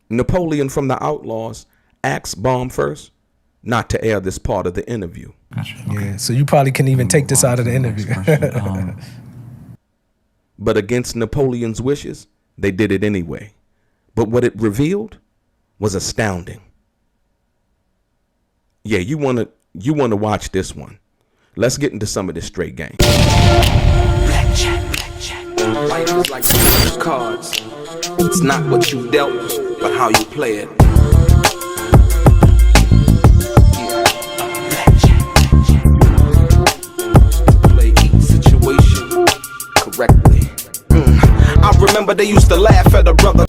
Napoleon from the Outlaws asked Bomb1st not to air this part of the interview. Gotcha. Okay. Yeah, so you probably can even take this out of the interview. But against Napoleon's wishes, they did it anyway. But what it revealed was astounding. Yeah, you wanna watch this one. Let's get into some of this straight game. Life is like those cards. It's not what you dealt, but how you play it. Play each situation correctly. I remember they used to laugh at a brother.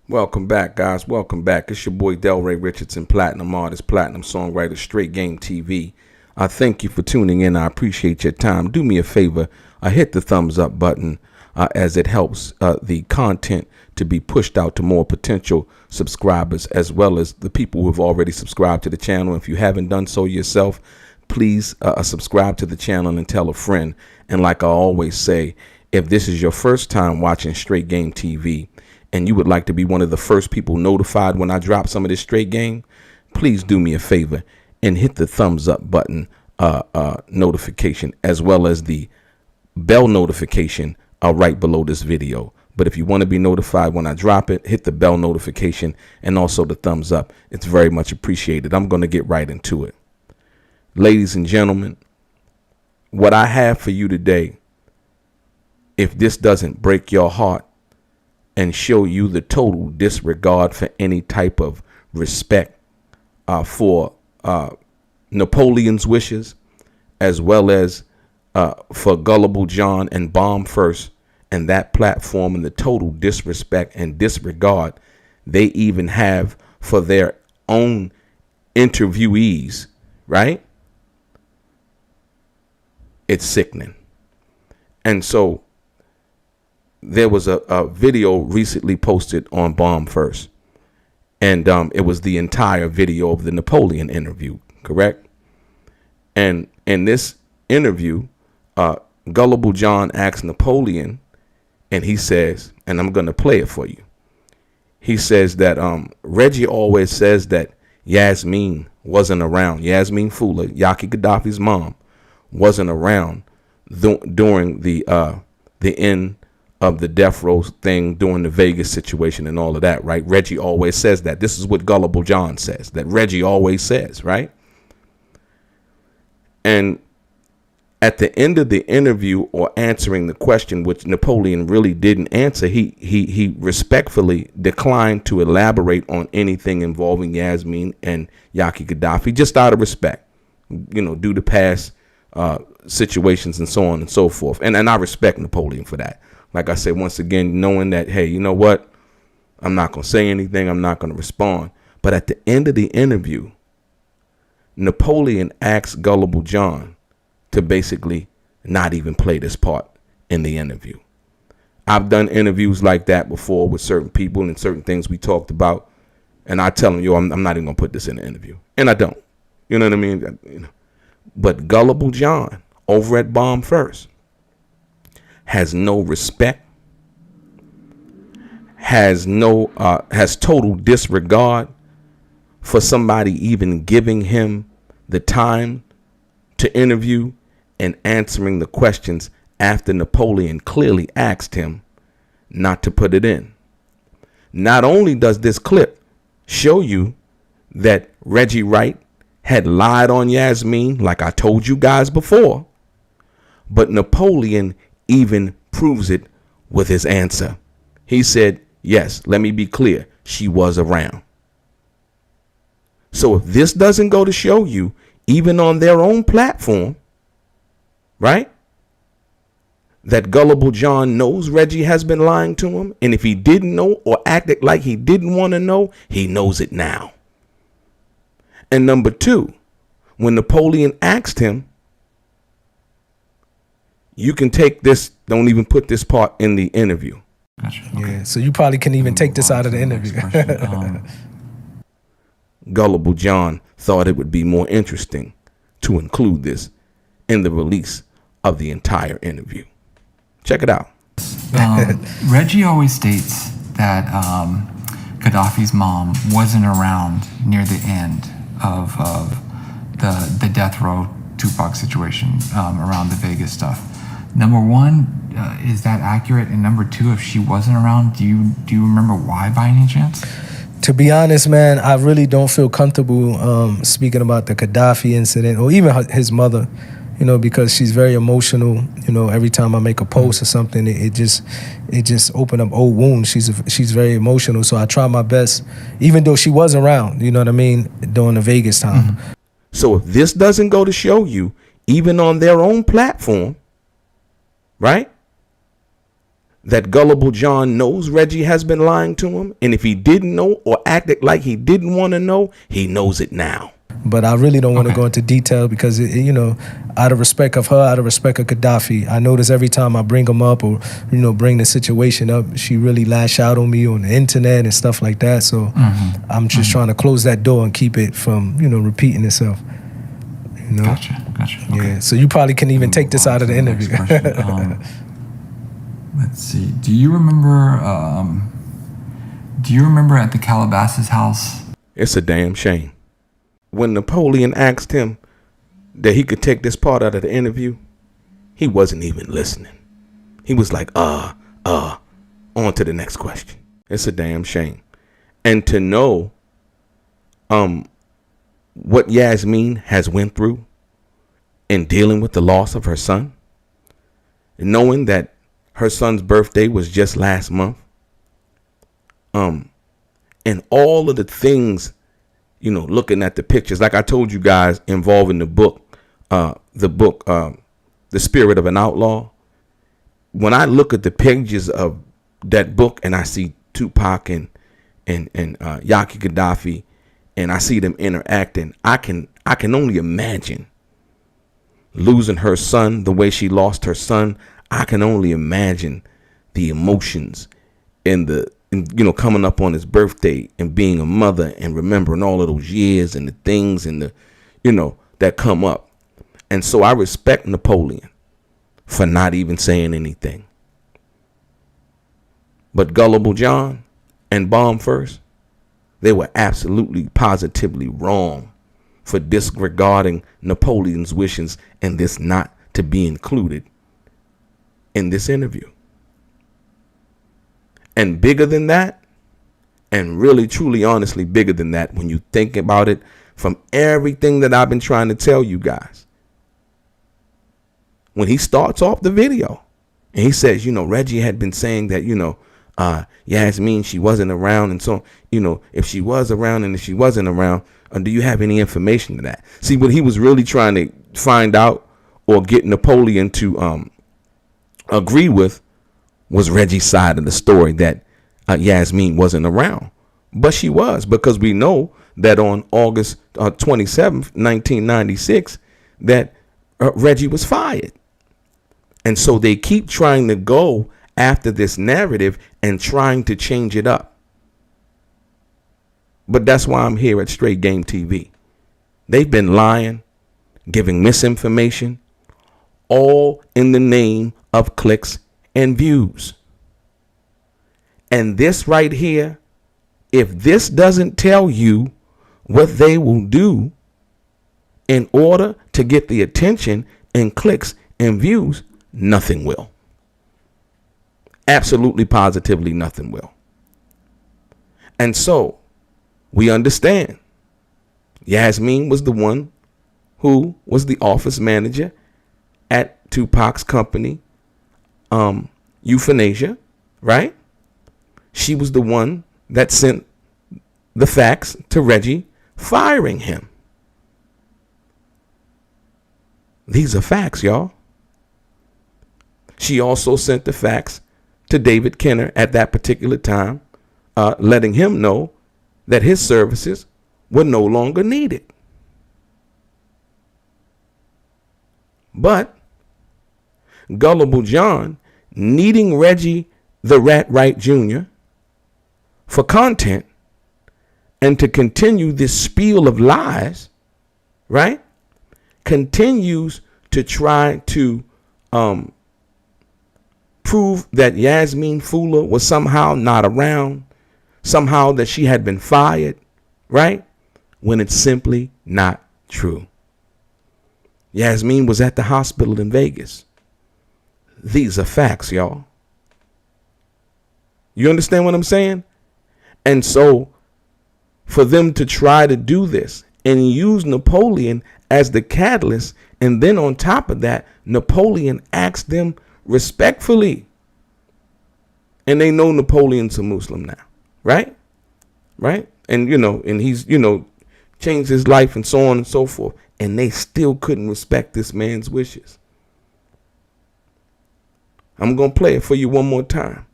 Welcome back, guys. Welcome back. It's your boy DELRAY Richardson, platinum artist, platinum songwriter, Straight Game TV. I thank you for tuning in. I appreciate your time. Do me a favor, hit the thumbs up button as it helps the content to be pushed out to more potential subscribers, as well as the people who have already subscribed to the channel. If you haven't done so yourself, please subscribe to the channel and tell a friend. And like I always say, if this is your first time watching Straight Game TV and you would like to be one of the first people notified when I drop some of this straight game, please do me a favor and hit the thumbs up button notification, as well as the bell notification right below this video. But if you want to be notified when I drop it, hit the bell notification and also the thumbs up. It's very much appreciated. I'm going to get right into it. Ladies and gentlemen, what I have for you today, if this doesn't break your heart and show you the total disregard for any type of respect for Napoleon's wishes, as well as for Gullible John and Bomb1st and that platform, and the total disrespect and disregard they even have for their own interviewees, right? It's sickening. And so there was a video recently posted on Bomb1st, and it was the entire video of the Napoleon interview, correct? And in this interview, Gullible John asks Napoleon, and he says, and I'm going to play it for you. He says that Reggie always says that Yasmin wasn't around. Yasmin Fula, Yaki Gaddafi's mom, wasn't around during the end of the death row thing, during the Vegas situation and all of that, right? Reggie always says that. This is what Gullible John says, that Reggie always says, right? And at the end of the interview, or answering the question, which Napoleon really didn't answer, he respectfully declined to elaborate on anything involving Yasmin and Yaki Gaddafi, just out of respect, you know, due to past situations and so on and so forth. And I respect Napoleon for that. Like I said, once again, knowing that, hey, you know what? I'm not going to say anything. I'm not going to respond. But at the end of the interview, Napoleon asked Gullible John to basically not even play this part in the interview. I've done interviews like that before with certain people and certain things we talked about. And I tell them, yo, I'm not even going to put this in the interview. And I don't. You know what I mean? You know. But Gullible John over at Bomb1st has no respect, has total disregard for somebody even giving him the time to interview and answering the questions after Napoleon clearly asked him not to put it in. Not only does this clip show you that Reggie Wright had lied on Yasmin, like I told you guys before, but Napoleon even proves it with his answer. He said, yes, let me be clear, she was around. So if this doesn't go to show you, even on their own platform, right, that Gullible John knows Reggie has been lying to him, and if he didn't know or acted like he didn't want to know, he knows it now. And number two, when Napoleon asked him, you can take this, don't even put this part in the interview. Gotcha. Okay. Yeah, so you probably can even take this out of the interview. Gullible John thought it would be more interesting to include this in the release of the entire interview. Check it out. Reggie always states that Gaddafi's mom wasn't around near the end of the death row Tupac situation, around the Vegas stuff. Number one, is that accurate? And number two, if she wasn't around, do you remember why by any chance? To be honest, man, I really don't feel comfortable speaking about the Gaddafi incident or even his mother, because she's very emotional. Every time I make a post or something, it just open up old wounds. She's very emotional, so I try my best, even though she was around. You know what I mean, during the Vegas time. Mm-hmm. So if this doesn't go to show you, even on their own platform, right, that Gullible John knows Reggie has been lying to him, and if he didn't know or acted like he didn't want to know, he knows it now. But I really don't want to go into detail because, out of respect of her, out of respect of Gaddafi, I notice every time I bring him up or, bring the situation up, she really lash out on me on the internet and stuff like that. So I'm just trying to close that door and keep it from, repeating itself. Gotcha. Okay. Yeah. So you probably can even take this out of the interview. Let's see. Do you remember at the Calabasas house? It's a damn shame. When Napoleon asked him that he could take this part out of the interview, he wasn't even listening. He was like, on to the next question. It's a damn shame. And to know what Yasmin has went through in dealing with the loss of her son, knowing that her son's birthday was just last month, and all of the things, looking at the pictures, like I told you guys, involving the book, The Spirit of an Outlaw. When I look at the pages of that book and I see Tupac and Yaki Gaddafi, and I see them interacting, I can only imagine losing her son the way she lost her son. I can only imagine the emotions and coming up on his birthday and being a mother and remembering all of those years and the things and that come up. And so I respect Napoleon for not even saying anything. But Gullible John and Bomb1st, they were absolutely positively wrong for disregarding Napoleon's wishes and this not to be included in this interview. And bigger than that, and really, truly, honestly, bigger than that, when you think about it, from everything that I've been trying to tell you guys, when he starts off the video and he says, Reggie had been saying that, Yasmin, she wasn't around. And so, if she was around and if she wasn't around, do you have any information to that? See, what he was really trying to find out or get Napoleon to agree with was Reggie's side of the story, that Yasmin wasn't around. But she was, because we know that on August 27th, 1996, that Reggie was fired. And so they keep trying to go after this narrative and trying to change it up. But that's why I'm here at Straight Game TV. They've been lying, giving misinformation, all in the name of clicks and views. And this right here, if this doesn't tell you what they will do in order to get the attention and clicks and views, nothing will. Absolutely, positively, nothing will. And so we understand Yasmin was the one who was the office manager at 2Pac's company, Euthanasia, right? She was the one that sent the fax to Reggie firing him. These are facts, y'all. She also sent the fax to David Kenner at that particular time, letting him know that his services were no longer needed. But Gullible John, needing Reggie the Rat Wright Jr. for content and to continue this spiel of lies, right, continues to try to prove that Yasmin Fuller was somehow not around, somehow that she had been fired, right? When it's simply not true. Yasmin was at the hospital in Vegas. These are facts, y'all. You understand what I'm saying? And so for them to try to do this and use Napoleon as the catalyst, and then on top of that, Napoleon asked them respectfully. And they know Napoleon's a Muslim now, right? Right? And, and he's, changed his life and so on and so forth. And they still couldn't respect this man's wishes. I'm going to play it for you one more time.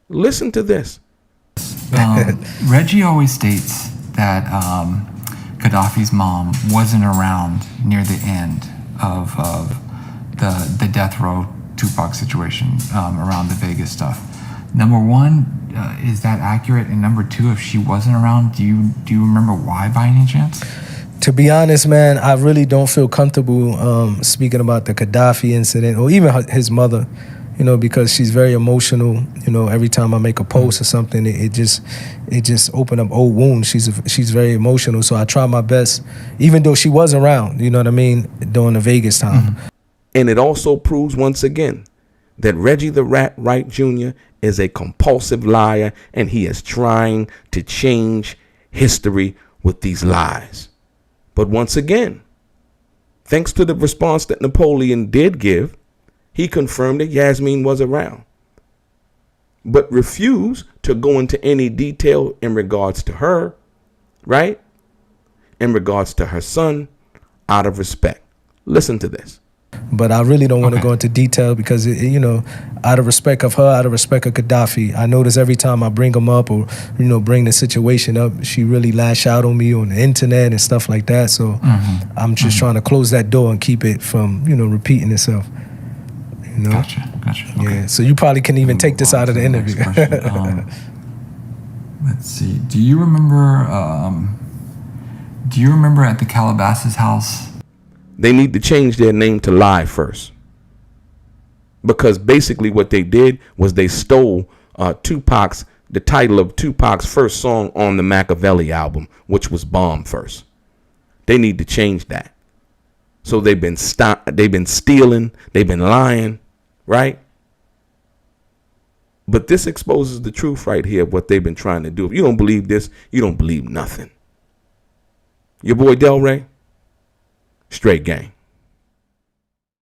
Listen to this. Reggie always states that Gaddafi's mom wasn't around near the end of the death row 2Pac situation around the Vegas stuff. Number one, is that accurate? And number two, if she wasn't around, do you remember why by any chance? To be honest, man, I really don't feel comfortable speaking about the Gaddafi incident or even his mother, because she's very emotional. Every time I make a post or something, it just opened up old wounds. She's very emotional, so I try my best, even though she was around. You know what I mean, during the Vegas time. Mm-hmm. And it also proves once again that Reggie the Rat Wright Jr. is a compulsive liar, and he is trying to change history with these lies. But once again, thanks to the response that Napoleon did give, he confirmed that Yasmin was around, but refused to go into any detail in regards to her, right? In regards to her son, out of respect. Listen to this. But I really don't want to go into detail because, out of respect of her, out of respect of Gaddafi, I notice every time I bring him up or, bring the situation up, she really lash out on me on the internet and stuff like that. So I'm just trying to close that door and keep it from, repeating itself. Gotcha. Okay. Yeah. So you probably can even take this out of the interview. Let's see. Do you remember at the Calabasas house? They need to change their name to Lie First. Because basically what they did was they stole the title of 2Pac's first song on the Machiavelli album, which was Bomb1st. They need to change that. So they've been stealing, they've been lying, right? But this exposes the truth right here of what they've been trying to do. If you don't believe this, you don't believe nothing. Your boy DELRAY, straight gang.